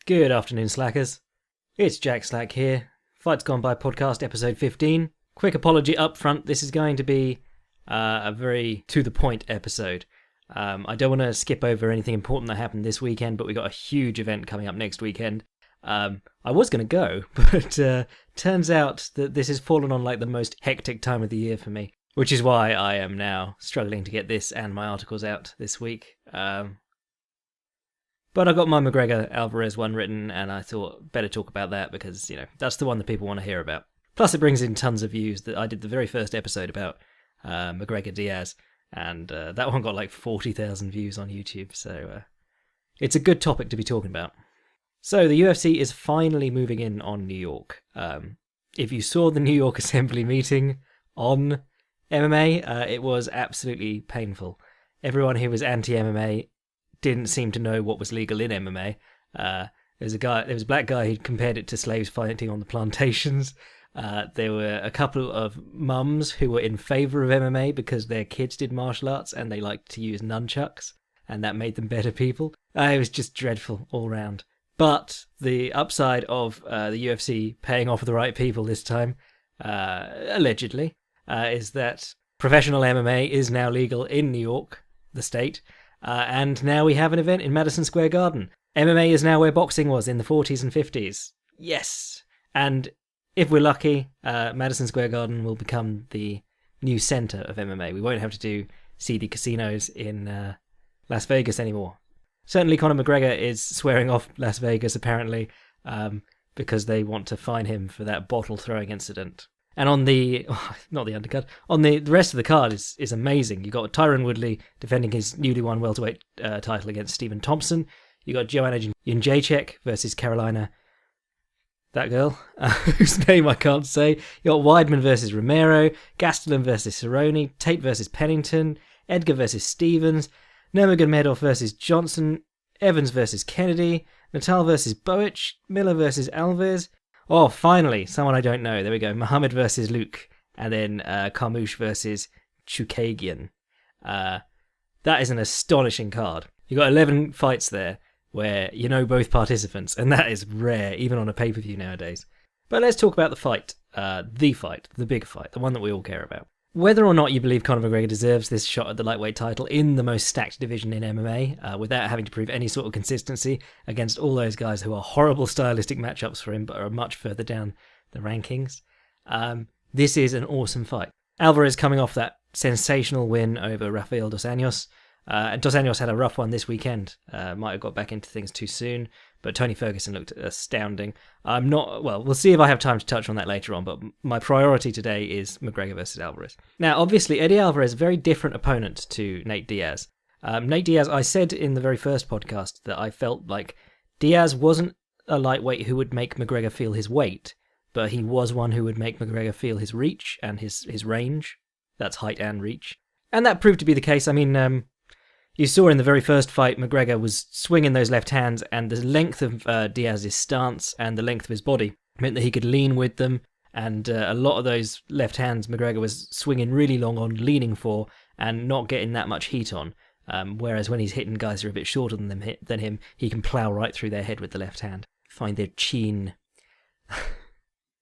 Good afternoon, Slackers. It's Jack Slack here. Fights Gone By podcast, episode 15. Quick apology up front. This is going to be a very to-the-point episode. I don't want to skip over anything important that happened this weekend, but we got a huge event coming up next weekend. I was going to go, but turns out that this has fallen on like the most hectic time of the year for me, which is why I am now struggling to get this and my articles out this week. But I got my McGregor Alvarez one written, and I thought better talk about that because, you know, that's the one that people want to hear about. Plus, it brings in tons of views. That I did the very first episode about McGregor Diaz, and that one got like 40,000 views on YouTube. So it's a good topic to be talking about. So the UFC is finally moving in on New York. If you saw the New York Assembly meeting on MMA, it was absolutely painful. Everyone who was anti-MMA didn't seem to know what was legal in MMA. There was a black guy who compared it to slaves fighting on the plantations. There were a couple of mums who were in favour of MMA because their kids did martial arts and they liked to use nunchucks, and that made them better people. It was just dreadful all round. But the upside of the UFC paying off the right people this time, allegedly, is that professional MMA is now legal in New York, the state. And now we have an event in Madison Square Garden. MMA is now where boxing was in the 40s and 50s. Yes! And if we're lucky, Madison Square Garden will become the new centre of MMA. We won't have to do seedy casinos in Las Vegas anymore. Certainly Conor McGregor is swearing off Las Vegas, apparently, because they want to fine him for that bottle-throwing incident. And on the, not the undercard, on the rest of the card is amazing. You've got Tyron Woodley defending his newly won welterweight title against Stephen Thompson. You've got Joanna Jędrzejczyk versus Carolina, that girl, whose name I can't say. You've got Weidman versus Romero, Gasolin versus Cerrone, Tate versus Pennington, Edgar versus Stevens, Nurmagomedov versus Johnson, Evans versus Kennedy, Natal versus Boich, Miller versus Alvarez. Oh, finally, someone I don't know. There we go. Muhammad versus Luke. And then Carmouche versus Chookagian. That is an astonishing card. You've got 11 fights there where you know both participants. And that is rare, even on a pay-per-view nowadays. But let's talk about the fight. The big fight. The one that we all care about. Whether or not you believe Conor McGregor deserves this shot at the lightweight title in the most stacked division in MMA, without having to prove any sort of consistency against all those guys who are horrible stylistic matchups for him but are much further down the rankings, this is an awesome fight. Alvarez coming off that sensational win over Rafael dos Anjos. Dos Anjos had a rough one this weekend. Might have got back into things too soon, but Tony Ferguson looked astounding. We'll see if I have time to touch on that later on, but my priority today is McGregor versus Alvarez. Now, obviously, Eddie Alvarez, a very different opponent to Nate Diaz. Nate Diaz, I said in the very first podcast that I felt like Diaz wasn't a lightweight who would make McGregor feel his weight, but he was one who would make McGregor feel his reach and his range. That's height and reach. And that proved to be the case. I mean, you saw in the very first fight, McGregor was swinging those left hands, and the length of Diaz's stance and the length of his body meant that he could lean with them, and a lot of those left hands McGregor was swinging really long on, leaning for, and not getting that much heat on, whereas when he's hitting guys who are a bit shorter than him, he can plough right through their head with the left hand. Find their chin.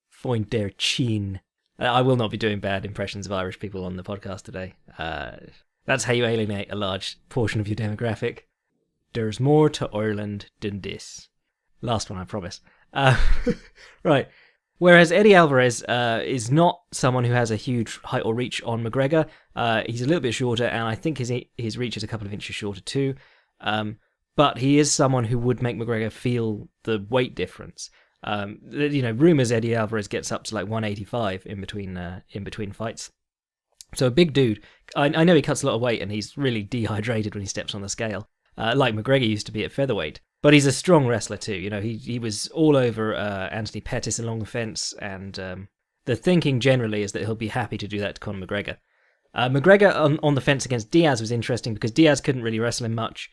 Find their chin. I will not be doing bad impressions of Irish people on the podcast today. That's how you alienate a large portion of your demographic. There's more to Ireland than this. Last one, I promise. Right. Whereas Eddie Alvarez is not someone who has a huge height or reach on McGregor. He's a little bit shorter, and I think his reach is a couple of inches shorter too. But he is someone who would make McGregor feel the weight difference. Rumours Eddie Alvarez gets up to like 185 in between fights. So a big dude. I know he cuts a lot of weight and he's really dehydrated when he steps on the scale, like McGregor used to be at featherweight. But he's a strong wrestler too. You know, he was all over Anthony Pettis along the fence, and the thinking generally is that he'll be happy to do that to Conor McGregor. McGregor on the fence against Diaz was interesting because Diaz couldn't really wrestle him much.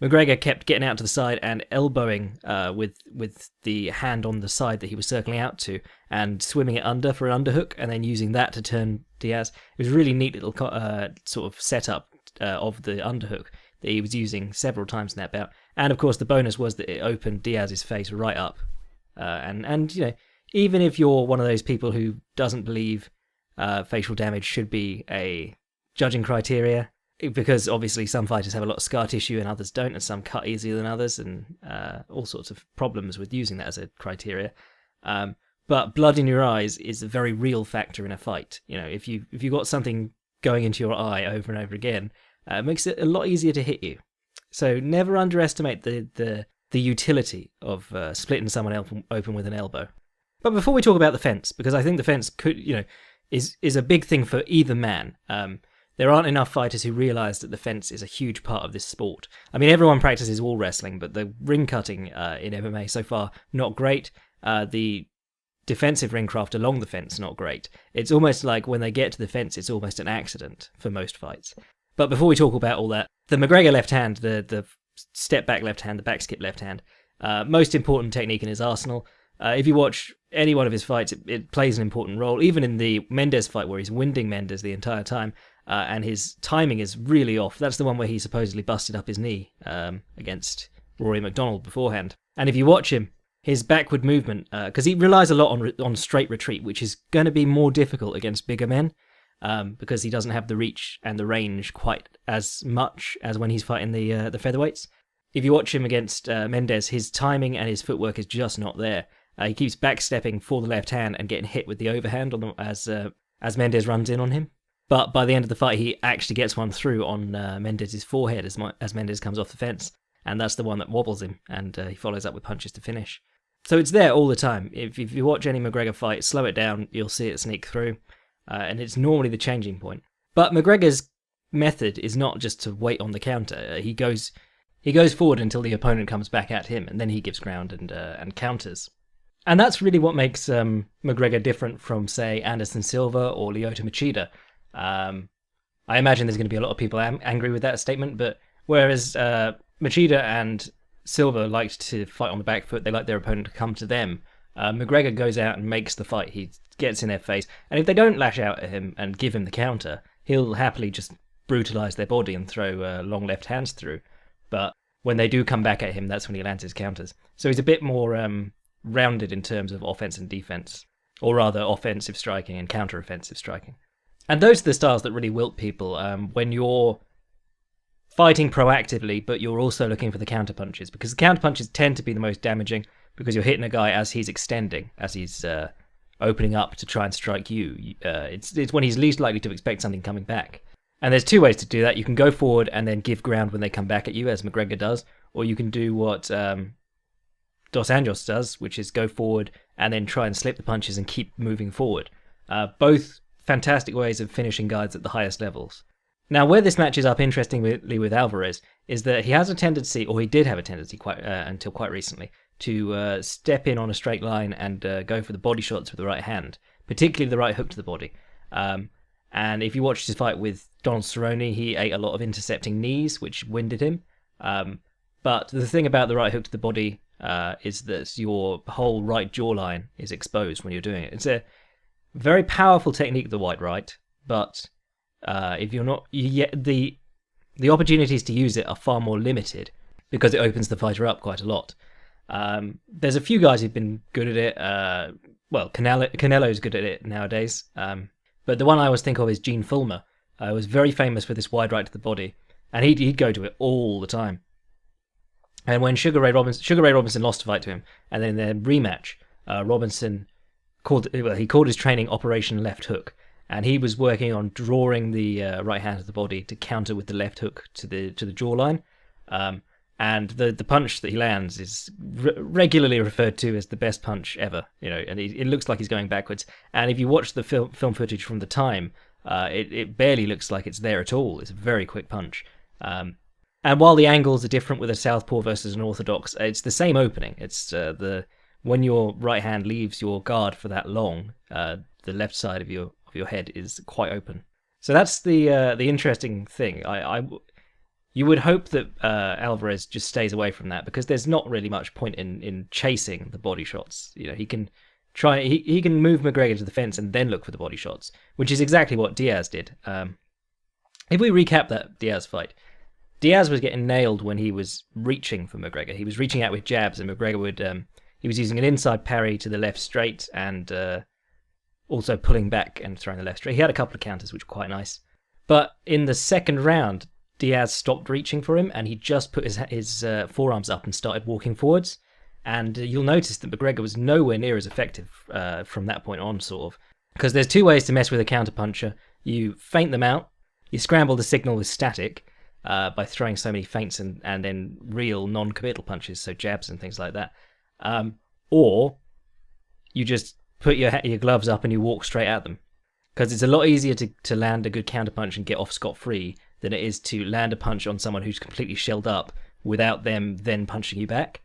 McGregor kept getting out to the side and elbowing with the hand on the side that he was circling out to and swimming it under for an underhook and then using that to turn Diaz. It was a really neat little sort of setup of the underhook that he was using several times in that bout. And of course, the bonus was that it opened Diaz's face right up. And you know, even if you're one of those people who doesn't believe facial damage should be a judging criteria, because obviously some fighters have a lot of scar tissue and others don't, and some cut easier than others, and all sorts of problems with using that as a criteria. But blood in your eyes is a very real factor in a fight. You know, if you've got something going into your eye over and over again, it makes it a lot easier to hit you. So never underestimate the utility of splitting someone else open with an elbow. But before we talk about the fence, because I think the fence could, you know, is a big thing for either man. There aren't enough fighters who realise that the fence is a huge part of this sport. I mean, everyone practices wall wrestling, but the ring cutting in MMA so far, not great. The defensive ring craft along the fence, not great. It's almost like when they get to the fence, it's almost an accident for most fights. But before we talk about all that, the McGregor left hand, the step back left hand, the back skip left hand, most important technique in his arsenal. If you watch any one of his fights, it plays an important role, even in the Mendes fight where he's winding Mendes the entire time. And his timing is really off. That's the one where he supposedly busted up his knee against Rory McDonald beforehand. And if you watch him, his backward movement, because he relies a lot on straight retreat, which is going to be more difficult against bigger men, because he doesn't have the reach and the range quite as much as when he's fighting the featherweights. If you watch him against Mendes, his timing and his footwork is just not there. He keeps backstepping for the left hand and getting hit with the overhand as Mendes runs in on him. But by the end of the fight, he actually gets one through on Mendes' forehead as Mendes comes off the fence. And that's the one that wobbles him, and he follows up with punches to finish. So it's there all the time. If you watch any McGregor fight, slow it down, you'll see it sneak through. And it's normally the changing point. But McGregor's method is not just to wait on the counter. He goes forward until the opponent comes back at him, and then he gives ground and counters. And that's really what makes McGregor different from, say, Anderson Silva or Lyoto Machida. I imagine there's going to be a lot of people angry with that statement, but whereas Machida and Silva liked to fight on the back foot, they like their opponent to come to them. McGregor goes out and makes the fight. He gets in their face, and if they don't lash out at him and give him the counter, he'll happily just brutalise their body and throw long left hands through. But when they do come back at him, that's when he lands his counters. So he's a bit more rounded in terms of offense and defense, or rather offensive striking and counter-offensive striking. And those are the styles that really wilt people when you're fighting proactively, but you're also looking for the counter-punches, because the counter-punches tend to be the most damaging, because you're hitting a guy as he's extending, as he's opening up to try and strike you. It's when he's least likely to expect something coming back. And there's two ways to do that. You can go forward and then give ground when they come back at you, as McGregor does, or you can do what Dos Anjos does, which is go forward and then try and slip the punches and keep moving forward. Both fantastic ways of finishing guys at the highest levels. Now, where this matches up interestingly with Alvarez is that he has a tendency, or he did have a tendency until quite recently, to step in on a straight line and go for the body shots with the right hand, particularly the right hook to the body. And if you watched his fight with Donald Cerrone, he ate a lot of intercepting knees, which winded him. But the thing about the right hook to the body is that your whole right jawline is exposed when you're doing it. It's a very powerful technique, the white right, but if you're not, the opportunities to use it are far more limited because it opens the fighter up quite a lot. There's a few guys who've been good at it. Well, Canelo's good at it nowadays. But the one I always think of is Gene Fullmer. Was very famous for this wide right to the body, and he'd go to it all the time. And when Sugar Ray Robinson lost a fight to him, and then in their rematch, Robinson called his training Operation Left Hook, and he was working on drawing the right hand to the body to counter with the left hook to the jawline. And the punch that he lands is regularly referred to as the best punch ever, and it looks like he's going backwards. And if you watch the film footage from the time, it barely looks like it's there at all. It's a very quick punch. And while the angles are different with a southpaw versus an orthodox, it's the same opening. It's when your right hand leaves your guard for that long, the left side of your head is quite open. So that's the interesting thing. You would hope that Alvarez just stays away from that, because there's not really much point in chasing the body shots. He can try. He can move McGregor to the fence and then look for the body shots, which is exactly what Diaz did. If we recap that Diaz fight, Diaz was getting nailed when he was reaching for McGregor. He was reaching out with jabs, and McGregor would he was using an inside parry to the left straight, and also pulling back and throwing the left straight. He had a couple of counters which were quite nice. But in the second round, Diaz stopped reaching for him, and he just put his forearms up and started walking forwards. And you'll notice that McGregor was nowhere near as effective from that point on, sort of. Because there's two ways to mess with a counterpuncher. You feint them out, you scramble the signal with static by throwing so many feints and then real non-committal punches, so jabs and things like that. Or you just put your gloves up and you walk straight at them. Because it's a lot easier to land a good counterpunch and get off scot-free than it is to land a punch on someone who's completely shelled up without them then punching you back.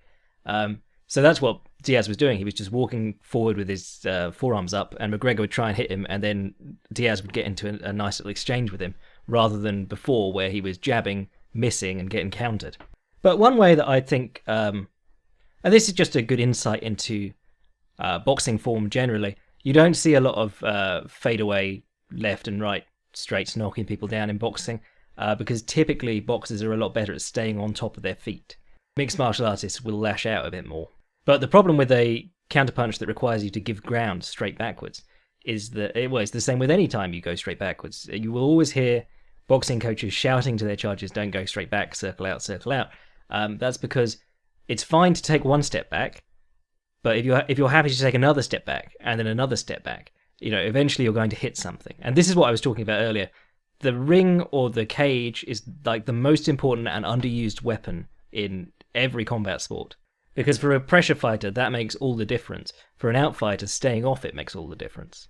So that's what Diaz was doing. He was just walking forward with his forearms up, and McGregor would try and hit him, and then Diaz would get into a nice little exchange with him, rather than before where he was jabbing, missing, and getting countered. But one way that I think, and this is just a good insight into boxing form generally, you don't see a lot of fadeaway left and right straights knocking people down in boxing, because typically boxers are a lot better at staying on top of their feet. Mixed martial artists will lash out a bit more. But the problem with a counterpunch that requires you to give ground straight backwards is that it's the same with any time you go straight backwards. You will always hear boxing coaches shouting to their charges, don't go straight back, circle out, circle out. That's because it's fine to take one step back, but if you're happy to take another step back and then another step back, eventually you're going to hit something. And this is what I was talking about earlier. The ring or the cage is like the most important and underused weapon in every combat sport. Because for a pressure fighter, that makes all the difference. For an outfighter, staying off it makes all the difference.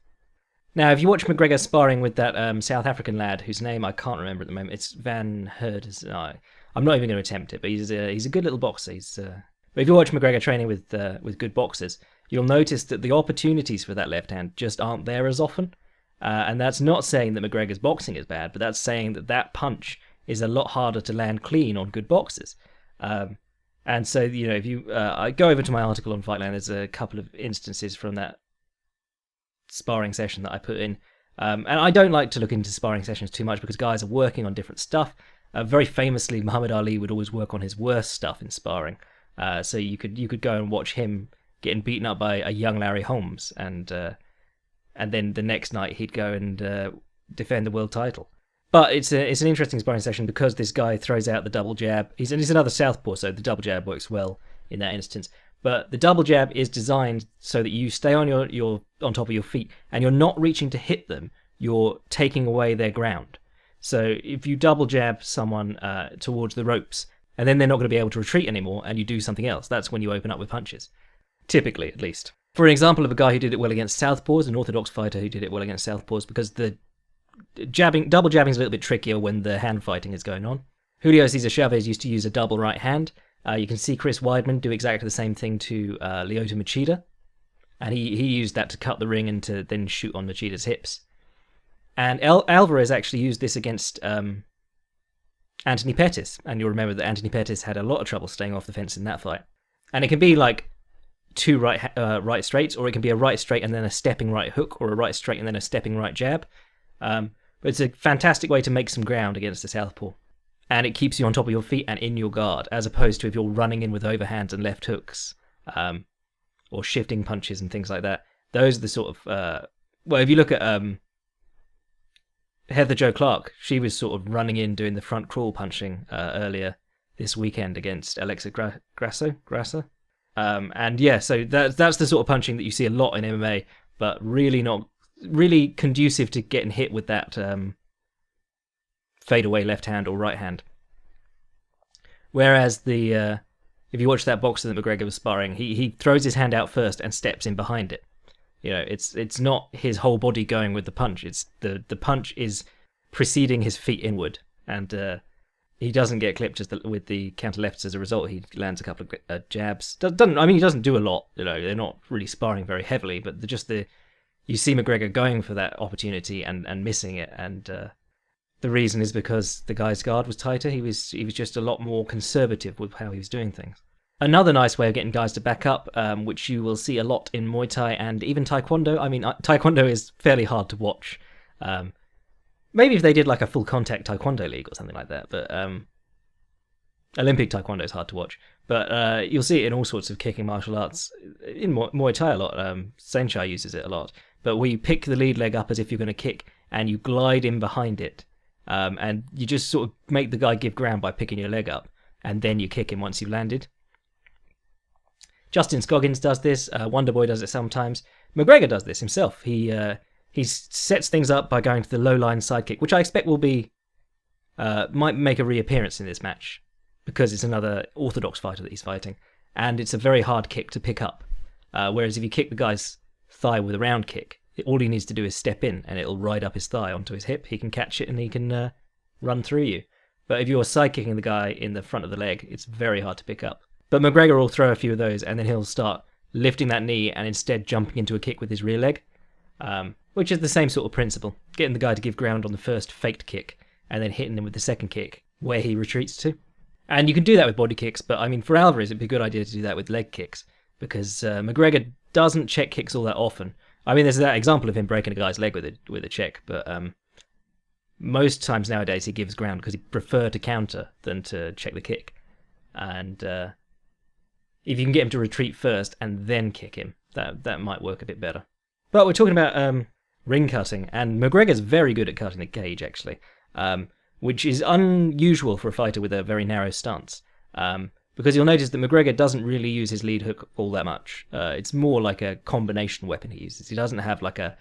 Now, if you watch McGregor sparring with that South African lad, whose name I can't remember at the moment, it's Van Herders. I'm not even going to attempt it, but he's a good little boxer. But if you watch McGregor training with good boxers, you'll notice that the opportunities for that left hand just aren't there as often. And that's not saying that McGregor's boxing is bad, but that's saying that punch is a lot harder to land clean on good boxers. And so, if you I go over to my article on Fightline, there's a couple of instances from that sparring session that I put in. And I don't like to look into sparring sessions too much because guys are working on different stuff. Very famously, Muhammad Ali would always work on his worst stuff in sparring. So you could go and watch him getting beaten up by a young Larry Holmes, and then the next night he'd go and defend the world title. But it's an interesting sparring session because this guy throws out the double jab. He's another southpaw, so the double jab works well in that instance. But the double jab is designed so that you stay on your on top of your feet, and you're not reaching to hit them. You're taking away their ground. So if you double jab someone towards the ropes, and then they're not going to be able to retreat anymore, and you do something else, that's when you open up with punches. Typically, at least. For an example of a guy who did it well against southpaws, an orthodox fighter who did it well against southpaws, because the double jabbing is a little bit trickier when the hand fighting is going on. Julio Cesar Chavez used to use a double right hand. You can see Chris Weidman do exactly the same thing to Lyoto Machida, and he used that to cut the ring and to then shoot on Machida's hips. And Alvarez actually used this against Anthony Pettis, and you'll remember that Anthony Pettis had a lot of trouble staying off the fence in that fight. And it can be like two right straights, or it can be a right straight and then a stepping right hook, or a right straight and then a stepping right jab. But it's a fantastic way to make some ground against the southpaw. And it keeps you on top of your feet and in your guard, as opposed to if you're running in with overhands and left hooks, or shifting punches and things like that. Those are the sort of... if you look at Heather Jo Clark, she was sort of running in doing the front crawl punching earlier this weekend against Alexa Grasso. And yeah, so that's the sort of punching that you see a lot in MMA, but really not really conducive to getting hit with that fadeaway left hand or right hand. Whereas if you watch that boxer that McGregor was sparring, he throws his hand out first and steps in behind it. It's not his whole body going with the punch. It's the punch is preceding his feet inward, and he doesn't get clipped with the counter lefts as a result. He lands a couple of jabs. He doesn't do a lot. They're not really sparring very heavily, but you see McGregor going for that opportunity and missing it, and the reason is because the guy's guard was tighter. He was just a lot more conservative with how he was doing things. Another nice way of getting guys to back up, which you will see a lot in Muay Thai and even Taekwondo. I mean, Taekwondo is fairly hard to watch. Maybe if they did like a full contact Taekwondo league or something like that. But Olympic Taekwondo is hard to watch, but you'll see it in all sorts of kicking martial arts. In Muay Thai a lot, Senshai uses it a lot, but where you pick the lead leg up as if you're going to kick, and you glide in behind it, and you just sort of make the guy give ground by picking your leg up, and then you kick him once you've landed. Justin Scoggins does this, Wonderboy does it sometimes. McGregor does this himself. He sets things up by going to the low line side kick, which I expect will be might make a reappearance in this match, because it's another orthodox fighter that he's fighting, and it's a very hard kick to pick up. Whereas if you kick the guy's thigh with a round kick, all he needs to do is step in, and it'll ride up his thigh onto his hip. He can catch it, and he can run through you. But if you're side kicking the guy in the front of the leg, it's very hard to pick up. But McGregor will throw a few of those, and then he'll start lifting that knee and instead jumping into a kick with his rear leg, which is the same sort of principle. Getting the guy to give ground on the first faked kick, and then hitting him with the second kick, where he retreats to. And you can do that with body kicks, but I mean, for Alvarez, it'd be a good idea to do that with leg kicks, because McGregor doesn't check kicks all that often. I mean, there's that example of him breaking a guy's leg with a check, but most times nowadays he gives ground because he prefers to counter than to check the kick. And if you can get him to retreat first and then kick him, that might work a bit better. But we're talking about ring cutting, and McGregor's very good at cutting the cage, actually, which is unusual for a fighter with a very narrow stance. Because you'll notice that McGregor doesn't really use his lead hook all that much. It's more like a combination weapon he uses. He doesn't have like a...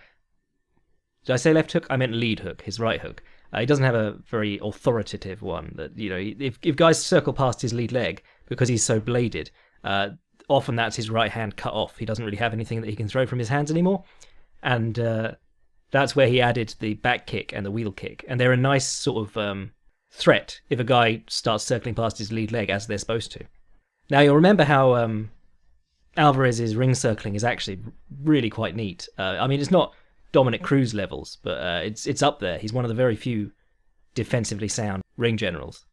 Did I say left hook? I meant lead hook, his right hook. He doesn't have a very authoritative one. That, you know, if guys circle past his lead leg because he's so bladed, often that's his right hand cut off. He doesn't really have anything that he can throw from his hands anymore. And that's where he added the back kick and the wheel kick. And they're a nice sort of threat if a guy starts circling past his lead leg as they're supposed to. Now, you'll remember how Alvarez's ring circling is actually really quite neat. I mean, it's not Dominic Cruz levels, but it's up there. He's one of the very few defensively sound ring generals.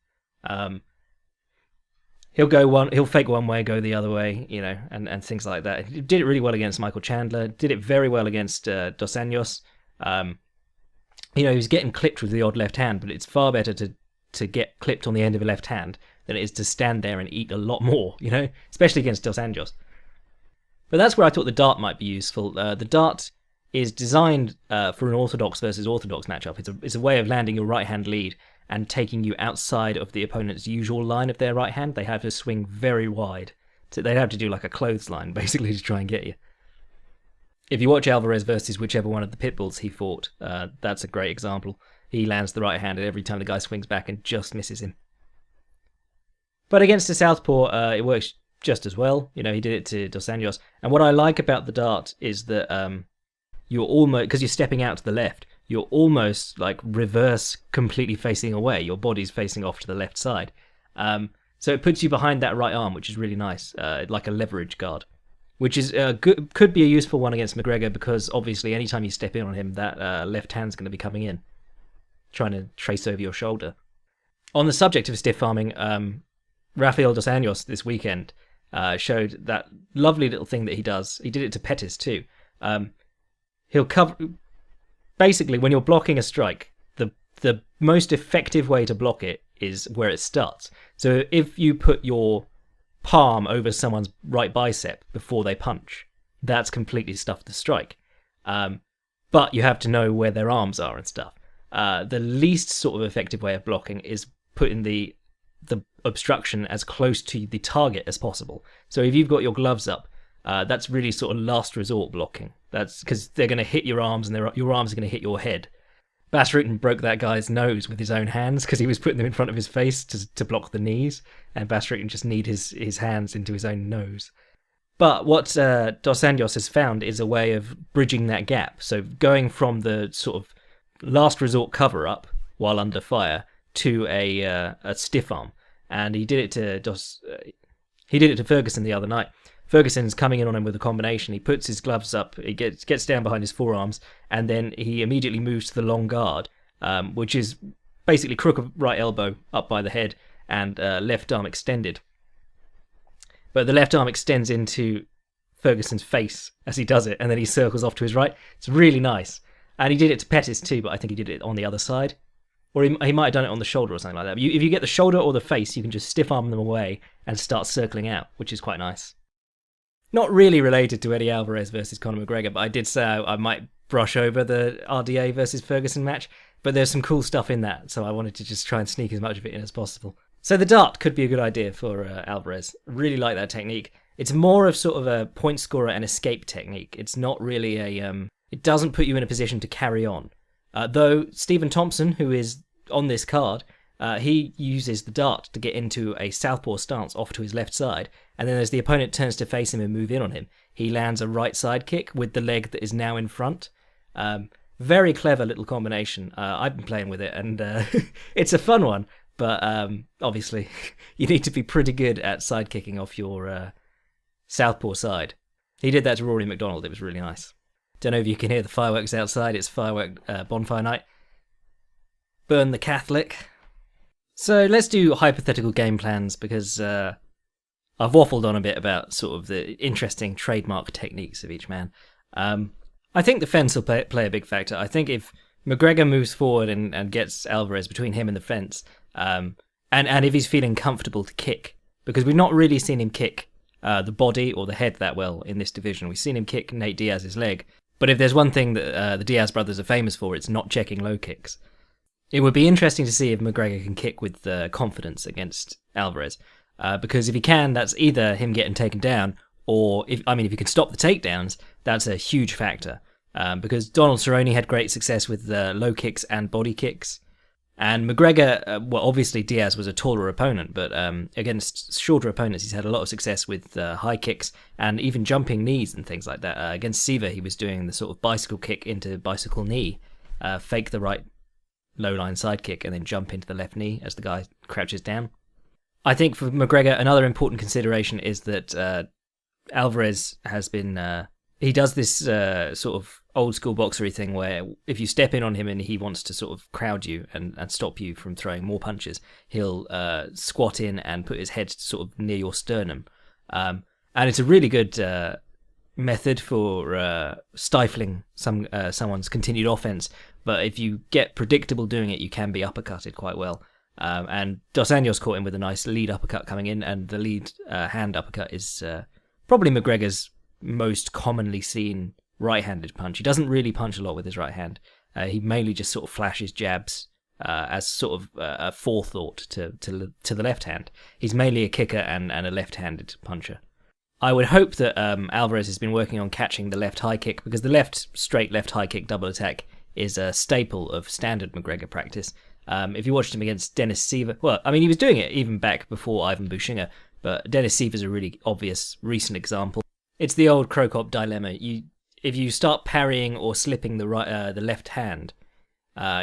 He'll fake one way, go the other way, you know, and things like that. He did it really well against Michael Chandler. Did it very well against Dos Anjos. You know, he was getting clipped with the odd left hand, but it's far better to get clipped on the end of a left hand than it is to stand there and eat a lot more, you know, especially against Dos Anjos. But that's where I thought the dart might be useful. The dart is designed for an orthodox versus orthodox matchup. It's a way of landing your right hand lead and taking you outside of the opponent's usual line of their right hand. They have to swing very wide. So they'd have to do like a clothesline, basically, to try and get you. If you watch Alvarez versus whichever one of the Pitbulls he fought, that's a great example. He lands the right hand, and every time the guy swings back and just misses him. But against the southpaw, it works just as well. You know, he did it to Dos Anjos. And what I like about the dart is that you're almost, because you're stepping out to the left, you're almost like reverse completely facing away. Your body's facing off to the left side. So it puts you behind that right arm, which is really nice, like a leverage guard. Which is could be a useful one against McGregor, because obviously anytime you step in on him, that left hand's going to be coming in, trying to trace over your shoulder. On the subject of stiff arming, Rafael Dos Anjos this weekend showed that lovely little thing that he does. He did it to Pettis too. He'll cover... Basically, when you're blocking a strike, the most effective way to block it is where it starts. So if you put your palm over someone's right bicep before they punch, that's completely stuffed the strike. But you have to know where their arms are and stuff. The least sort of effective way of blocking is putting the obstruction as close to the target as possible. So if you've got your gloves up, that's really sort of last resort blocking. That's because they're going to hit your arms, and your arms are going to hit your head. Bas Rutten broke that guy's nose with his own hands because he was putting them in front of his face to block the knees, and Bas Rutten just kneed his hands into his own nose. But what Dos Anjos has found is a way of bridging that gap. So going from the sort of last resort cover up while under fire to a stiff arm, and he did it to Ferguson the other night. Ferguson's coming in on him with a combination. He puts his gloves up, he gets down behind his forearms, and then he immediately moves to the long guard, which is basically crook of right elbow up by the head and left arm extended. But the left arm extends into Ferguson's face as he does it, and then he circles off to his right. It's really nice. And he did it to Pettis too, but I think he did it on the other side. Or he might have done it on the shoulder or something like that. But if you get the shoulder or the face, you can just stiff arm them away and start circling out, which is quite nice. Not really related to Eddie Alvarez versus Conor McGregor, but I did say I might brush over the RDA versus Ferguson match, but there's some cool stuff in that, so I wanted to just try and sneak as much of it in as possible. So the dart could be a good idea for Alvarez. Really like that technique. It's more of sort of a point scorer and escape technique. It's not really it doesn't put you in a position to carry on. Though Stephen Thompson, who is on this card, he uses the dart to get into a southpaw stance off to his left side, and then as the opponent turns to face him and move in on him, he lands a right side kick with the leg that is now in front. Very clever little combination. I've been playing with it, and it's a fun one, but obviously you need to be pretty good at side kicking off your southpaw side. He did that to Rory McDonald. It was really nice. Don't know if you can hear the fireworks outside. It's bonfire night. Burn the Catholic. So let's do hypothetical game plans, because I've waffled on a bit about sort of the interesting trademark techniques of each man. I think the fence will play a big factor. I think if McGregor moves forward and gets Alvarez between him and the fence, and if he's feeling comfortable to kick, because we've not really seen him kick the body or the head that well in this division. We've seen him kick Nate Diaz's leg, but if there's one thing that the Diaz brothers are famous for, it's not checking low kicks. It would be interesting to see if McGregor can kick with confidence against Alvarez, because if he can, that's either him getting taken down, or if he can stop the takedowns, that's a huge factor. Because Donald Cerrone had great success with low kicks and body kicks, and McGregor, obviously Diaz was a taller opponent, but against shorter opponents, he's had a lot of success with high kicks and even jumping knees and things like that. Against Siva, he was doing the sort of bicycle kick into bicycle knee, fake the right low line side kick and then jump into the left knee as the guy crouches down. I think for McGregor, another important consideration is that Alvarez has been he does this sort of old school boxery thing where if you step in on him and he wants to sort of crowd you and stop you from throwing more punches, he'll squat in and put his head sort of near your sternum, and it's a really good method for stifling someone's continued offense. But if you get predictable doing it, you can be uppercutted quite well. And Dos Anjos caught him with a nice lead uppercut coming in, and the lead hand uppercut is probably McGregor's most commonly seen right-handed punch. He doesn't really punch a lot with his right hand. He mainly just sort of flashes jabs as sort of a forethought to the left hand. He's mainly a kicker and a left-handed puncher. I would hope that Alvarez has been working on catching the left high kick, because the straight left high kick double attack is a staple of standard McGregor practice. If you watched him against Dennis Siver, he was doing it even back before Ivan Bushinger, but Dennis Siver's a really obvious recent example. It's the old Krokop dilemma. If you start parrying or slipping the left hand,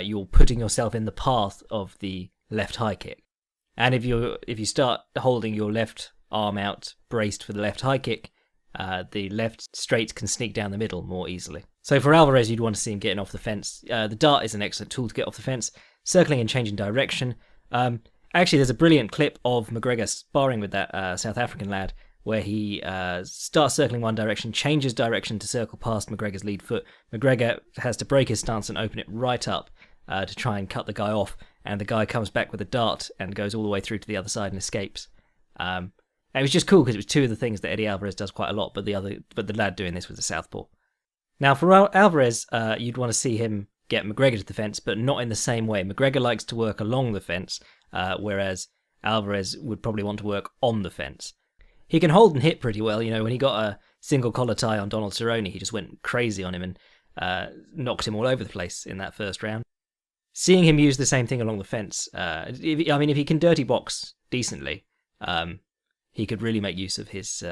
you're putting yourself in the path of the left high kick. And if you start holding your left arm out, braced for the left high kick, the left straight can sneak down the middle more easily. So for Alvarez, you'd want to see him getting off the fence. The dart is an excellent tool to get off the fence, circling and changing direction. Actually, there's a brilliant clip of McGregor sparring with that South African lad, where he starts circling one direction, changes direction to circle past McGregor's lead foot. McGregor has to break his stance and open it right up to try and cut the guy off, and the guy comes back with a dart and goes all the way through to the other side and escapes. And it was just cool because it was two of the things that Eddie Alvarez does quite a lot, but the lad doing this was a southpaw. Now for Alvarez, you'd want to see him get McGregor to the fence, but not in the same way. McGregor likes to work along the fence, whereas Alvarez would probably want to work on the fence. He can hold and hit pretty well. When he got a single collar tie on Donald Cerrone, he just went crazy on him and knocked him all over the place in that first round. Seeing him use the same thing along the fence, if he can dirty box decently, he could really make use of his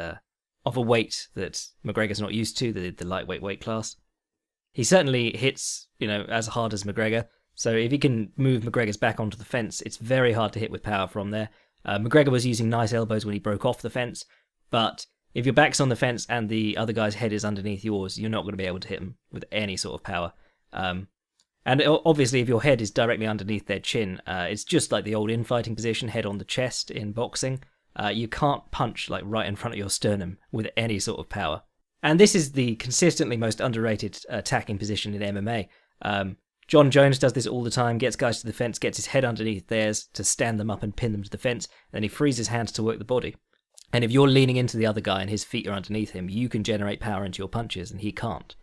of a weight that McGregor's not used to, the lightweight weight class. He certainly hits, as hard as McGregor. So if he can move McGregor's back onto the fence, it's very hard to hit with power from there. McGregor was using nice elbows when he broke off the fence, but if your back's on the fence and the other guy's head is underneath yours, you're not going to be able to hit him with any sort of power. And obviously, if your head is directly underneath their chin, it's just like the old infighting position, head on the chest in boxing. You can't punch like right in front of your sternum with any sort of power. And this is the consistently most underrated attacking position in MMA. John Jones does this all the time, gets guys to the fence, gets his head underneath theirs to stand them up and pin them to the fence, then he frees his hands to work the body. And if you're leaning into the other guy and his feet are underneath him, you can generate power into your punches, and he can't.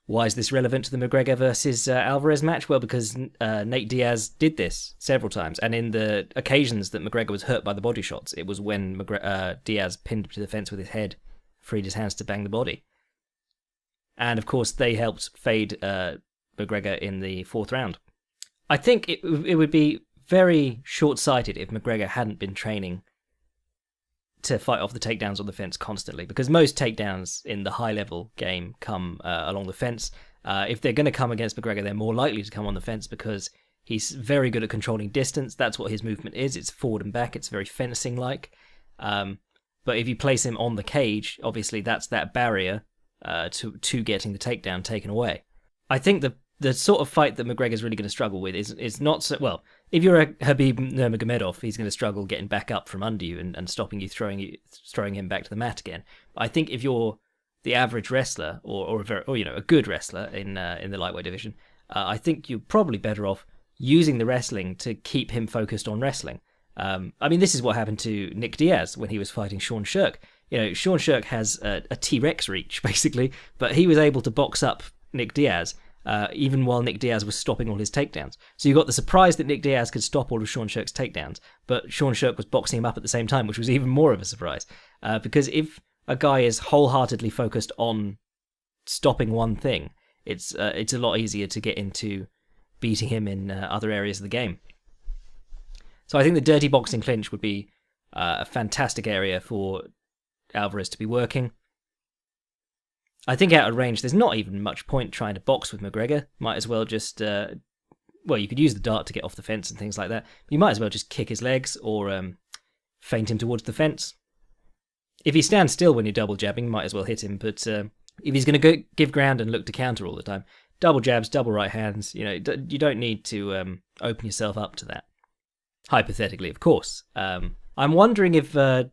Why is this relevant to the McGregor versus Alvarez match? Well, because Nate Diaz did this several times, and in the occasions that McGregor was hurt by the body shots, it was when Diaz pinned him to the fence with his head, freed his hands to bang the body. And of course, they helped fade McGregor in the 4th round. I think it would be very short-sighted if McGregor hadn't been training to fight off the takedowns on the fence constantly, because most takedowns in the high-level game come along the fence. If they're going to come against McGregor, they're more likely to come on the fence because he's very good at controlling distance. That's what his movement is. It's forward and back. It's very fencing-like. But if you place him on the cage, obviously that's that barrier to getting the takedown taken away. I think the sort of fight that McGregor's really going to struggle with is not so... Well, if you're a Khabib Nurmagomedov, he's going to struggle getting back up from under you and stopping you, throwing him back to the mat again. But I think if you're the average wrestler or a good wrestler in the lightweight division, I think you're probably better off using the wrestling to keep him focused on wrestling. I mean, this is what happened to Nick Diaz when he was fighting Sean Shirk. Sean Shirk has a T-Rex reach, basically, but he was able to box up Nick Diaz even while Nick Diaz was stopping all his takedowns. So you got the surprise that Nick Diaz could stop all of Sean Shirk's takedowns, but Sean Shirk was boxing him up at the same time, which was even more of a surprise. Because if a guy is wholeheartedly focused on stopping one thing, it's a lot easier to get into beating him in other areas of the game. So I think the dirty boxing clinch would be a fantastic area for Alvarez to be working. I think out of range, there's not even much point trying to box with McGregor. Might as well just, you could use the dart to get off the fence and things like that. You might as well just kick his legs or feint him towards the fence. If he stands still when you're double jabbing, you might as well hit him. But if he's going to give ground and look to counter all the time, double jabs, double right hands, you don't need to open yourself up to that. Hypothetically, of course. I'm wondering if Eddie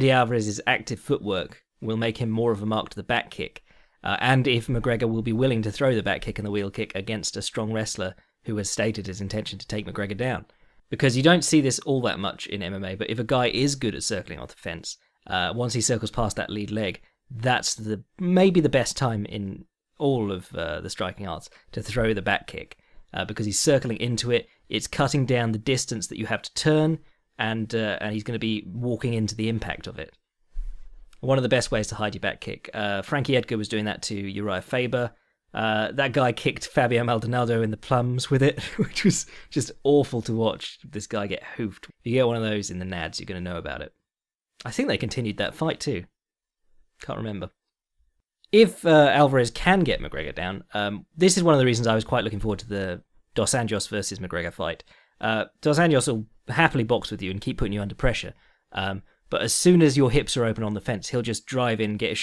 Alvarez's active footwork will make him more of a mark to the back kick, and if McGregor will be willing to throw the back kick and the wheel kick against a strong wrestler who has stated his intention to take McGregor down. Because you don't see this all that much in MMA, but if a guy is good at circling off the fence, once he circles past that lead leg, that's maybe the best time in all of the striking arts to throw the back kick, because he's circling into it, it's cutting down the distance that you have to turn, and he's going to be walking into the impact of it. One of the best ways to hide your back kick. Frankie Edgar was doing that to Uriah Faber. That guy kicked Fabio Maldonado in the plums with it, which was just awful to watch. This guy get hoofed. If you get one of those in the nads, you're going to know about it. I think they continued that fight too. Can't remember. If Alvarez can get McGregor down, this is one of the reasons I was quite looking forward to the Dos Anjos versus McGregor fight. Dos Anjos will happily box with you and keep putting you under pressure. But as soon as your hips are open on the fence, he'll just drive in, get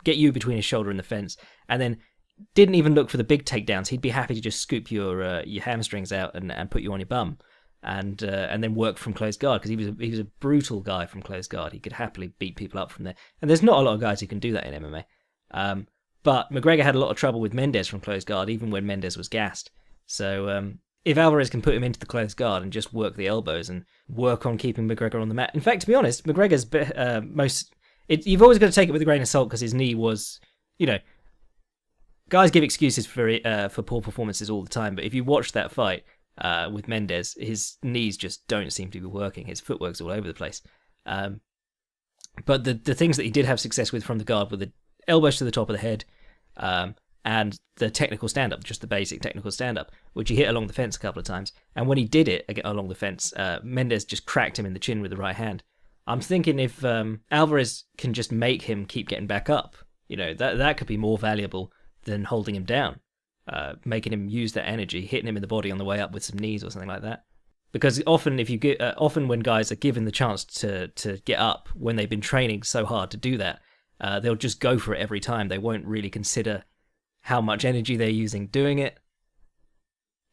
you between his shoulder and the fence, and then didn't even look for the big takedowns. He'd be happy to just scoop your hamstrings out and put you on your bum, and then work from close guard, because he was a brutal guy from close guard. He could happily beat people up from there, and there's not a lot of guys who can do that in MMA. But McGregor had a lot of trouble with Mendes from close guard, even when Mendes was gassed. So if Alvarez can put him into the close guard and just work the elbows and work on keeping McGregor on the mat. In fact, to be honest, McGregor's you've always got to take it with a grain of salt, because his knee was, guys give excuses for poor performances all the time, but if you watch that fight with Mendes, his knees just don't seem to be working. His footwork's all over the place. But the things that he did have success with from the guard were the elbows to the top of the head, and the technical stand-up, just the basic technical stand-up, which he hit along the fence a couple of times. And when he did it along the fence, Mendes just cracked him in the chin with the right hand. I'm thinking if Alvarez can just make him keep getting back up, that could be more valuable than holding him down, making him use that energy, hitting him in the body on the way up with some knees or something like that. Because often when guys are given the chance to get up, when they've been training so hard to do that, they'll just go for it every time. They won't really consider how much energy they're using doing it.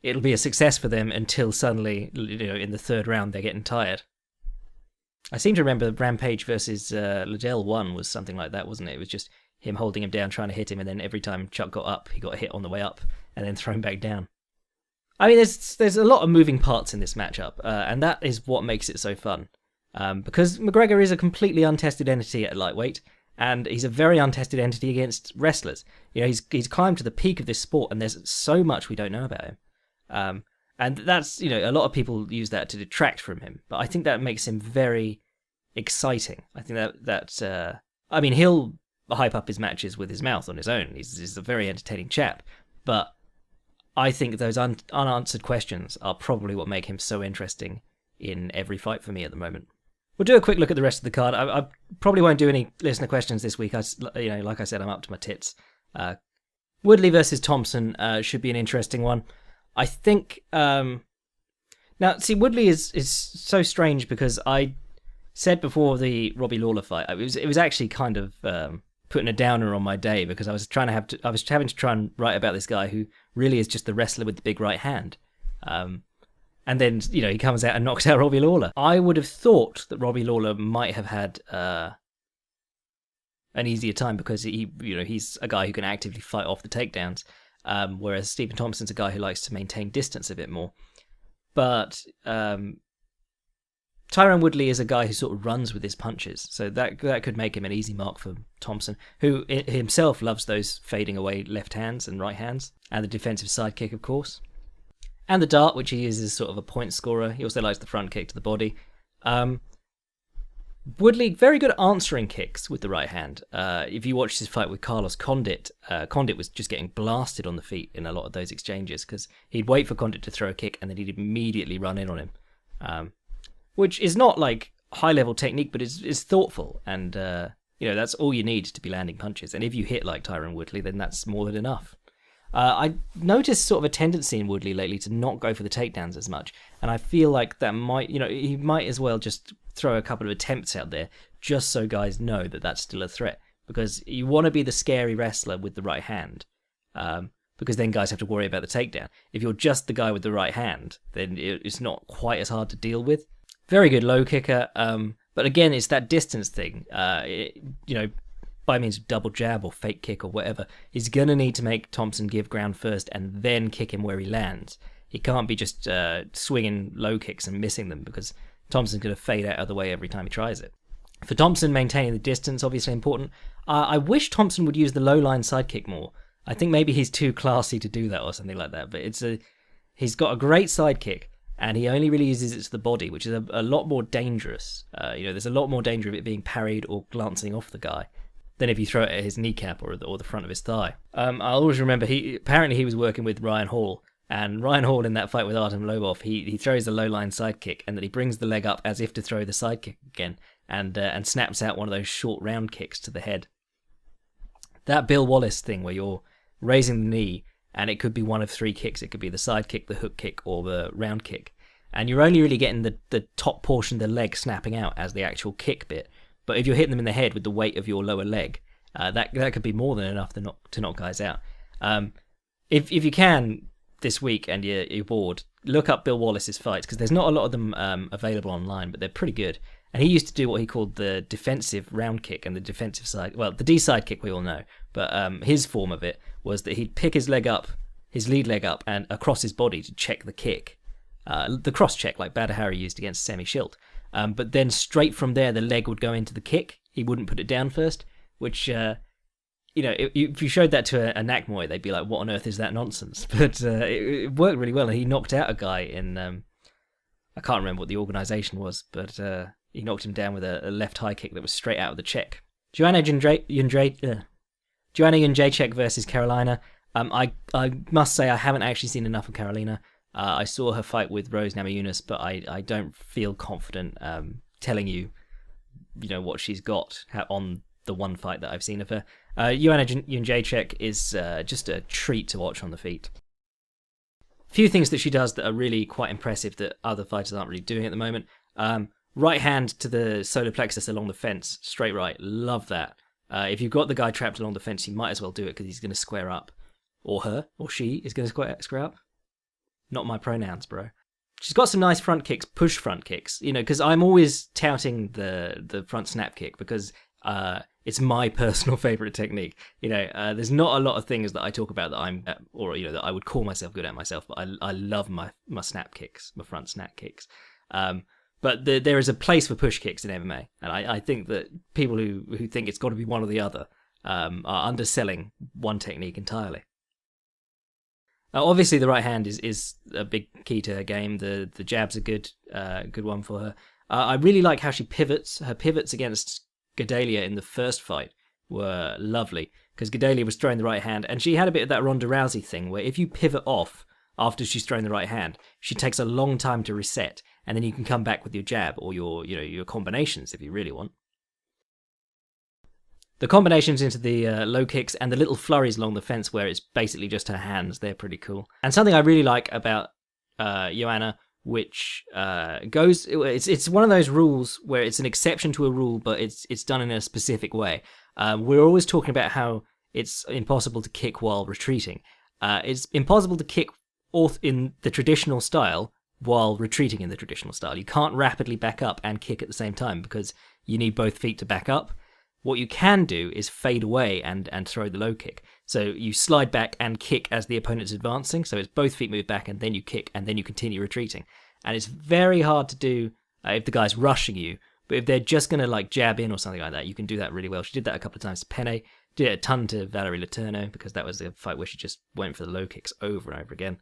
It'll be a success for them until suddenly, in the third round, they're getting tired. I seem to remember Rampage versus Liddell 1 was something like that, wasn't it? It was just him holding him down, trying to hit him, and then every time Chuck got up, he got hit on the way up and then thrown back down. I mean, there's a lot of moving parts in this matchup, and that is what makes it so fun. Because McGregor is a completely untested entity at lightweight, and he's a very untested entity against wrestlers. You know, he's climbed to the peak of this sport, and there's so much we don't know about him. And that's, you know, a lot of people use that to detract from him, but I think that makes him very exciting. I think that I mean, he'll hype up his matches with his mouth on his own. He's a very entertaining chap, but I think those unanswered questions are probably what make him so interesting in every fight for me at the moment. We'll do a quick look at the rest of the card. I probably won't do any listener questions this week. Like I said, I'm up to my tits. Woodley versus Thompson should be an interesting one. I think now, see, Woodley is so strange because I said before the Robbie Lawler fight, it was actually kind of putting a downer on my day because I was having to try and write about this guy who really is just the wrestler with the big right hand. And then, you know, he comes out and knocks out Robbie Lawler. I would have thought that Robbie Lawler might have had an easier time because he's a guy who can actively fight off the takedowns, whereas Stephen Thompson's a guy who likes to maintain distance a bit more. But Tyron Woodley is a guy who sort of runs with his punches, so that could make him an easy mark for Thompson, who himself loves those fading away left hands and right hands, and the defensive side kick, of course. And the dart, which he uses as sort of a point scorer. He also likes the front kick to the body. Woodley, very good answering kicks with the right hand. If you watched his fight with Carlos Condit, Condit was just getting blasted on the feet in a lot of those exchanges because he'd wait for Condit to throw a kick and then he'd immediately run in on him. Which is not like high-level technique, but is thoughtful. And, that's all you need to be landing punches. And if you hit like Tyron Woodley, then that's more than enough. I noticed sort of a tendency in Woodley lately to not go for the takedowns as much, and I feel like that might, he might as well just throw a couple of attempts out there just so guys know that that's still a threat, because you want to be the scary wrestler with the right hand, because then guys have to worry about the takedown. If you're just the guy with the right hand, then it's not quite as hard to deal with. Very good low kicker, but again, it's that distance thing, by means of double jab or fake kick or whatever, he's going to need to make Thompson give ground first and then kick him where he lands. He can't be just swinging low kicks and missing them because Thompson's going to fade out of the way every time he tries it. For Thompson, maintaining the distance, obviously important. I wish Thompson would use the low line side kick more. I think maybe he's too classy to do that or something like that, but he's got a great side kick and he only really uses it to the body, which is a lot more dangerous. There's a lot more danger of it being parried or glancing off the guy than if you throw it at his kneecap or the front of his thigh. I'll always remember apparently he was working with Ryan Hall, and Ryan Hall in that fight with Artem Lobov, he throws the low line side kick and then he brings the leg up as if to throw the side kick again, and snaps out one of those short round kicks to the head. That Bill Wallace thing where you're raising the knee and it could be one of three kicks. It could be the side kick, the hook kick, or the round kick, and you're only really getting the top portion of the leg snapping out as the actual kick bit. But if you're hitting them in the head with the weight of your lower leg, that could be more than enough to knock guys out. If you can this week and you're bored, look up Bill Wallace's fights because there's not a lot of them available online, but they're pretty good. And he used to do what he called the defensive round kick and the defensive side. Well, the D side kick we all know, but his form of it was that he'd pick his lead leg up and across his body to check the kick, the cross check like Badr Hari used against Semi Schilt. But then straight from there, the leg would go into the kick. He wouldn't put it down first, which, if you showed that to a Nakmoy, they'd be like, what on earth is that nonsense? But it worked really well, and he knocked out a guy in, I can't remember what the organisation was, but he knocked him down with a left high kick that was straight out of the check. Joanna Jędrzejczyk versus Carolina. I must say I haven't actually seen enough of Carolina. I saw her fight with Rose Namajunas, but I don't feel confident telling you, what she's got on the one fight that I've seen of her. Joanna Jędrzejczyk is just a treat to watch on the feet. A few things that she does that are really quite impressive that other fighters aren't really doing at the moment. Right hand to the solar plexus along the fence, straight right, love that. If you've got the guy trapped along the fence, you might as well do it because he's going to square up. Or her, or she is going to square up. Not my pronouns, bro. She's got some nice front kicks, push front kicks, because I'm always touting the front snap kick because it's my personal favorite technique. There's not a lot of things that I talk about that I'm at, or that I would call myself good at myself, but I love my snap kicks, my front snap kicks. But there is a place for push kicks in MMA, and I think that people who think it's got to be one or the other are underselling one technique entirely. Obviously, the right hand is a big key to her game. The jab's a good one for her. I really like how she pivots. Her pivots against Gadelha in the first fight were lovely, because Gadelha was throwing the right hand, and she had a bit of that Ronda Rousey thing where if you pivot off after she's thrown the right hand, she takes a long time to reset, and then you can come back with your jab or your combinations if you really want. The combinations into the low kicks and the little flurries along the fence where it's basically just her hands, they're pretty cool. And something I really like about Joanna, which it's one of those rules where it's an exception to a rule, but it's done in a specific way. We're always talking about how it's impossible to kick while retreating. It's impossible to kick in the traditional style while retreating in the traditional style. You can't rapidly back up and kick at the same time because you need both feet to back up. What you can do is fade away and throw the low kick. So you slide back and kick as the opponent's advancing. So it's both feet move back and then you kick and then you continue retreating. And it's very hard to do if the guy's rushing you. But if they're just going to like jab in or something like that, you can do that really well. She did that a couple of times to Penne. Did it a ton to Valerie Letourneau because that was a fight where she just went for the low kicks over and over again.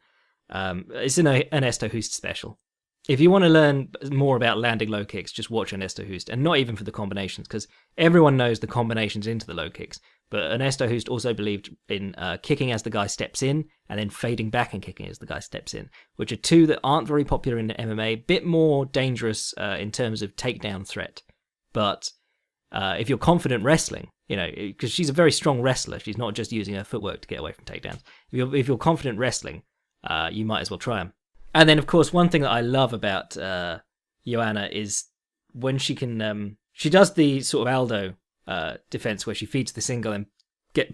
It's an Ernesto Hoost special. If you want to learn more about landing low kicks, just watch Ernesto Hoost, and not even for the combinations, because everyone knows the combinations into the low kicks. But Ernesto Hoost also believed in kicking as the guy steps in, and then fading back and kicking as the guy steps in, which are two that aren't very popular in MMA, bit more dangerous in terms of takedown threat. But if you're confident wrestling, because she's a very strong wrestler, she's not just using her footwork to get away from takedowns. If you're confident wrestling, you might as well try them. And then, of course, one thing that I love about Joanna is when she can... she does the sort of Aldo defense where she feeds the single and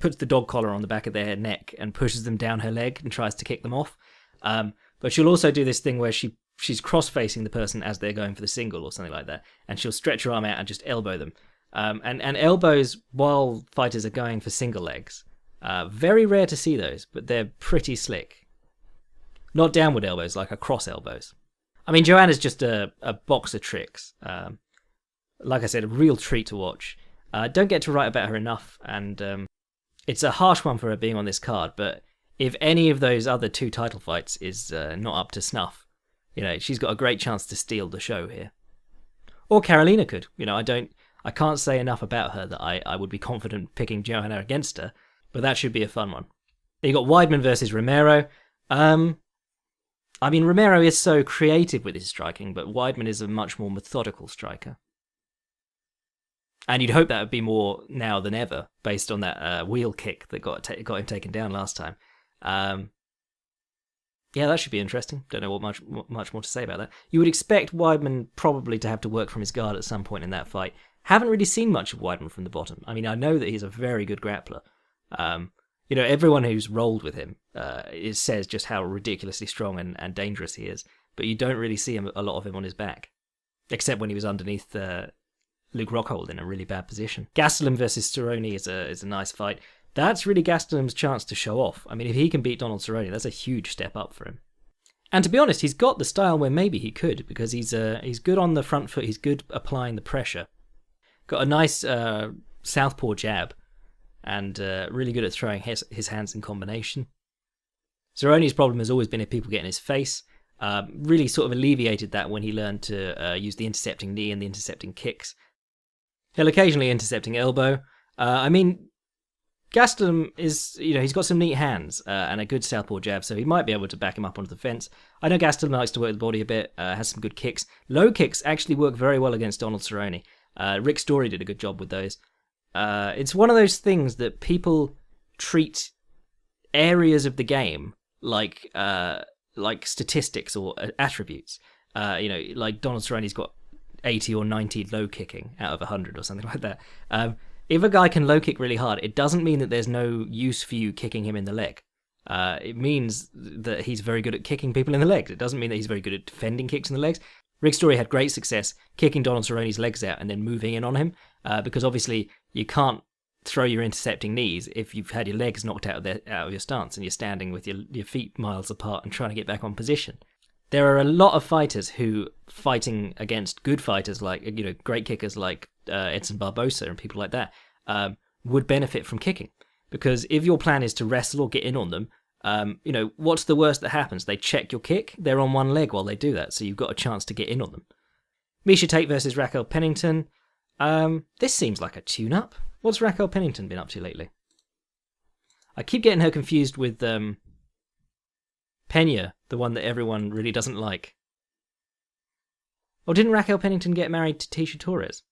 puts the dog collar on the back of their neck and pushes them down her leg and tries to kick them off. But she'll also do this thing where she's cross-facing the person as they're going for the single or something like that, and she'll stretch her arm out and just elbow them. And elbows while fighters are going for single legs. Very rare to see those, but they're pretty slick. Not downward elbows, like across elbows. I mean, Joanna's just a box of tricks. Like I said, a real treat to watch. Don't get to write about her enough, and it's a harsh one for her being on this card, but if any of those other two title fights is not up to snuff, she's got a great chance to steal the show here. Or Carolina could. I can't say enough about her that I would be confident picking Joanna against her, but that should be a fun one. You got Weidman versus Romero. I mean, Romero is so creative with his striking, but Weidman is a much more methodical striker. And you'd hope that would be more now than ever, based on that wheel kick that got him taken down last time. Yeah, that should be interesting. Don't know what much more to say about that. You would expect Weidman probably to have to work from his guard at some point in that fight. Haven't really seen much of Weidman from the bottom. I mean, I know that he's a very good grappler. Everyone who's rolled with him says just how ridiculously strong and dangerous he is, but you don't really see a lot of him on his back, except when he was underneath Luke Rockhold in a really bad position. Gasolin versus Cerrone is a nice fight. That's really Gastolin's chance to show off. I mean, if he can beat Donald Cerrone, that's a huge step up for him. And to be honest, he's got the style where maybe he could, because he's good on the front foot, he's good applying the pressure. Got a nice southpaw jab, and really good at throwing his hands in combination. Cerrone's problem has always been if people get in his face. Really sort of alleviated that when he learned to use the intercepting knee and the intercepting kicks. He'll occasionally intercepting elbow. I mean, Gastelum is, he's got some neat hands and a good southpaw jab, so he might be able to back him up onto the fence. I know Gastelum likes to work the body a bit, has some good kicks. Low kicks actually work very well against Donald Cerrone. Rick Story did a good job with those. It's one of those things that people treat areas of the game like statistics or attributes. Like Donald Cerrone's got 80 or 90 low kicking out of 100 or something like that. If a guy can low kick really hard, it doesn't mean that there's no use for you kicking him in the leg. It means that he's very good at kicking people in the legs. It doesn't mean that he's very good at defending kicks in the legs. Rick Story had great success kicking Donald Cerrone's legs out and then moving in on him, because obviously, you can't throw your intercepting knees if you've had your legs knocked out of your stance and you're standing with your feet miles apart and trying to get back on position. There are a lot of fighters who, fighting against good fighters like, great kickers like Edson Barbosa and people like that, would benefit from kicking. Because if your plan is to wrestle or get in on them, what's the worst that happens? They check your kick, they're on one leg while they do that, so you've got a chance to get in on them. Miesha Tate versus Raquel Pennington. This seems like a tune-up. What's Raquel Pennington been up to lately? I keep getting her confused with Pena, the one that everyone really doesn't like. Or didn't Raquel Pennington get married to Tisha Torres?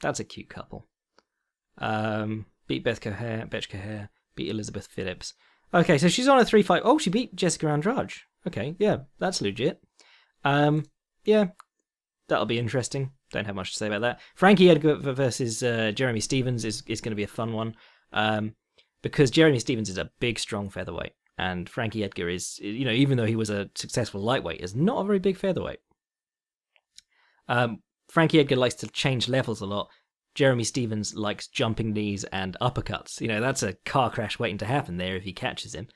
That's a cute couple. Beat Beth Coher, beat Elizabeth Phillips. Okay, so she's on a 3-fight. Oh, she beat Jessica Andrade. Okay, yeah, that's legit. Yeah, that'll be interesting. Don't have much to say about that. Frankie Edgar versus Jeremy Stephens is going to be a fun one, because Jeremy Stephens is a big, strong featherweight, and Frankie Edgar is, even though he was a successful lightweight, is not a very big featherweight. Frankie Edgar likes to change levels a lot. Jeremy Stephens likes jumping knees and uppercuts. That's a car crash waiting to happen there if he catches him.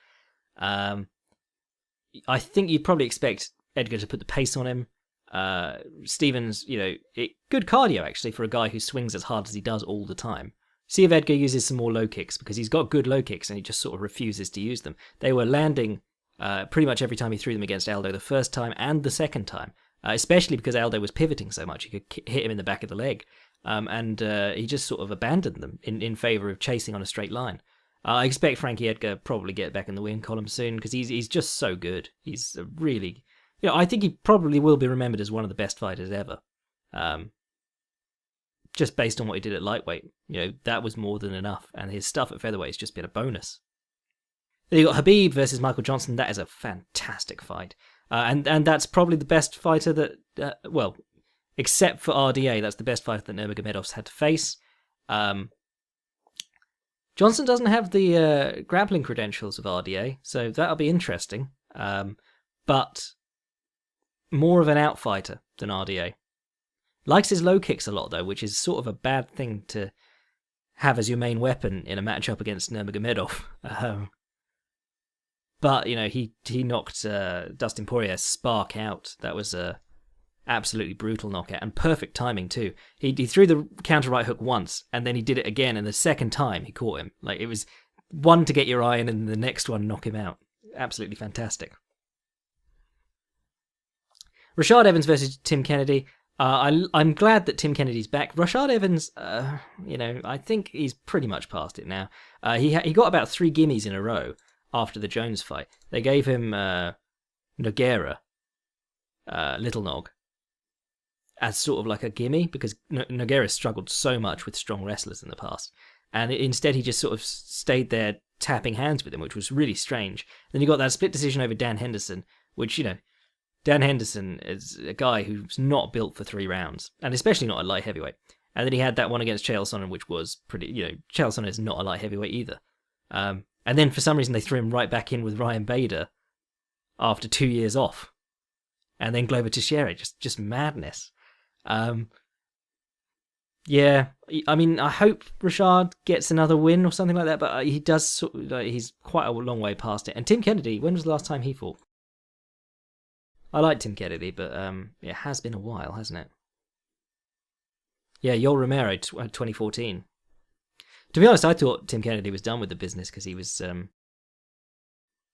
I think you'd probably expect Edgar to put the pace on him. Stephens, good cardio actually for a guy who swings as hard as he does all the time. See if Edgar uses some more low kicks, because he's got good low kicks and he just sort of refuses to use them. They were landing pretty much every time he threw them against Aldo, the first time and the second time, especially because Aldo was pivoting so much. He could hit him in the back of the leg, and he just sort of abandoned them in favour of chasing on a straight line. I expect Frankie Edgar probably get back in the win column soon, because he's just so good. He's a really... I think he probably will be remembered as one of the best fighters ever. Just based on what he did at lightweight. That was more than enough. And his stuff at featherweight has just been a bonus. Then you got Habib versus Michael Johnson. That is a fantastic fight. And that's probably the best fighter that... except for RDA, that's the best fighter that Nurmagomedov's had to face. Johnson doesn't have the grappling credentials of RDA, so that'll be interesting. But... more of an outfighter than RDA. Likes his low kicks a lot, though, which is sort of a bad thing to have as your main weapon in a matchup against Nurmagomedov. But, he knocked Dustin Poirier's spark out. That was a absolutely brutal knockout, and perfect timing, too. He threw the counter right hook once, and then he did it again, and the second time he caught him. It was one to get your eye in, and the next one knock him out. Absolutely fantastic. Rashad Evans versus Tim Kennedy. I'm glad that Tim Kennedy's back. Rashad Evans, I think he's pretty much past it now. He got about 3 gimmies in a row after the Jones fight. They gave him Nogueira, Little Nog, as sort of like a gimme, because Nogueira struggled so much with strong wrestlers in the past. And instead he just sort of stayed there tapping hands with him, which was really strange. Then you got that split decision over Dan Henderson, which, Dan Henderson is a guy who's not built for 3 rounds, and especially not a light heavyweight. And then he had that one against Chael Sonnen, which was pretty, Chael Sonnen is not a light heavyweight either. And then for some reason they threw him right back in with Ryan Bader after 2 years off. And then Glover Teixeira, just madness. Yeah, I mean, I hope Rashad gets another win or something like that, but he does, he's quite a long way past it. And Tim Kennedy, when was the last time he fought? I like Tim Kennedy, but it has been a while, hasn't it? Yeah, Yoel Romero, 2014. To be honest, I thought Tim Kennedy was done with the business because he was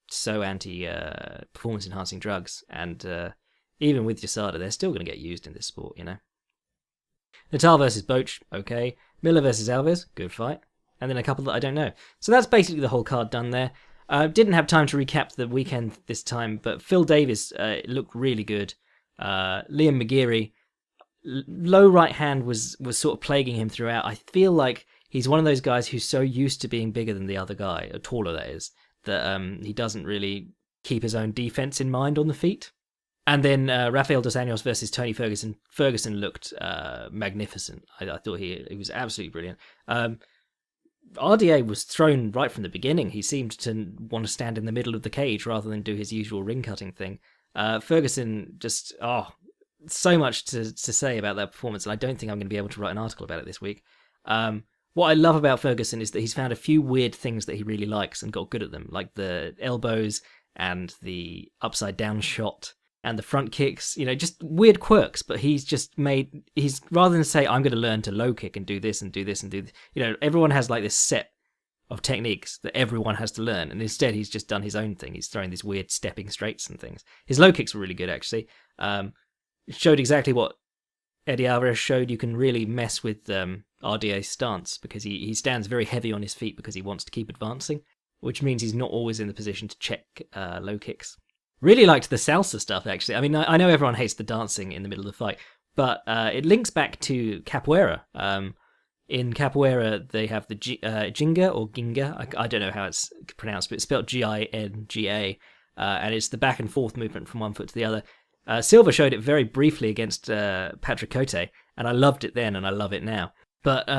so anti-performance-enhancing drugs. And even with USADA, they're still going to get used in this sport, Natal versus Boach, okay. Miller versus Alvarez, good fight. And then a couple that I don't know. So that's basically the whole card done there. Didn't have time to recap the weekend this time, but Phil Davis looked really good. Liam McGeary, low right hand was sort of plaguing him throughout. I feel like he's one of those guys who's so used to being bigger than the other guy, or taller that is, that he doesn't really keep his own defense in mind on the feet. And then Rafael dos Anjos versus Tony Ferguson. Ferguson looked magnificent. I thought he was absolutely brilliant. RDA was thrown right from the beginning. He seemed to want to stand in the middle of the cage rather than do his usual ring cutting thing. Ferguson just, so much to say about that performance, and I don't think I'm going to be able to write an article about it this week. What I love about Ferguson is that he's found a few weird things that he really likes and got good at them, like the elbows and the upside down shot and the front kicks, just weird quirks. But he's rather than say, I'm going to learn to low kick and do this and do this and do this, everyone has like this set of techniques that everyone has to learn. And instead, he's just done his own thing. He's throwing these weird stepping straights and things. His low kicks were really good, actually. It showed exactly what Eddie Alvarez showed. You can really mess with RDA's stance because he stands very heavy on his feet because he wants to keep advancing, which means he's not always in the position to check low kicks. Really liked the salsa stuff, actually. I mean, I know everyone hates the dancing in the middle of the fight, but it links back to capoeira. In capoeira, they have the jinga or ginga. I don't know how it's pronounced, but it's spelled Ginga, and it's the back and forth movement from one foot to the other. Silva showed it very briefly against Patrick Cote, and I loved it then, and I love it now. But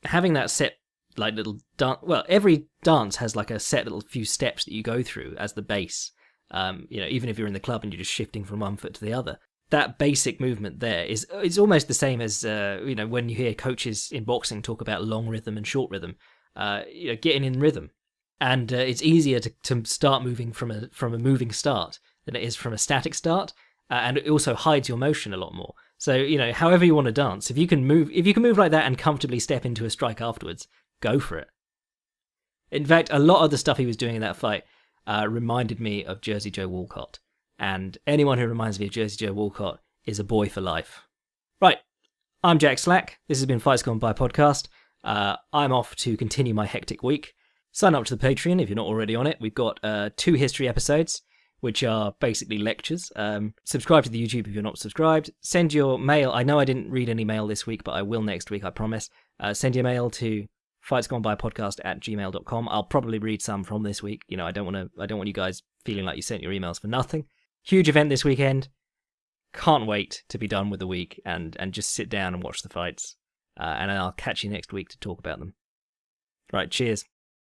having that set, like little dance, well, every dance has like a set little few steps that you go through as the base. Even if you're in the club and you're just shifting from one foot to the other, that basic movement there is almost the same as when you hear coaches in boxing talk about long rhythm and short rhythm. Getting in rhythm, and it's easier to start moving from a moving start than it is from a static start, and it also hides your motion a lot more. So however you want to dance, if you can move like that and comfortably step into a strike afterwards, go for it. In fact, a lot of the stuff he was doing in that fight reminded me of Jersey Joe Walcott, and anyone who reminds me of Jersey Joe Walcott is a boy for life. Right, I'm Jack Slack. This has been Fights Gone By podcast. I'm off to continue my hectic week. Sign up to the Patreon if you're not already on it. We've got 2 history episodes, which are basically lectures. Subscribe to the YouTube if you're not subscribed. Send your mail. I know I didn't read any mail this week, but I will next week, I promise. Send your mail to fightsgonebypodcast@gmail.com. I'll probably read some from this week. I don't want you guys feeling like you sent your emails for nothing. Huge event this weekend. Can't wait to be done with the week and just sit down and watch the fights. And I'll catch you next week to talk about them. Right, cheers.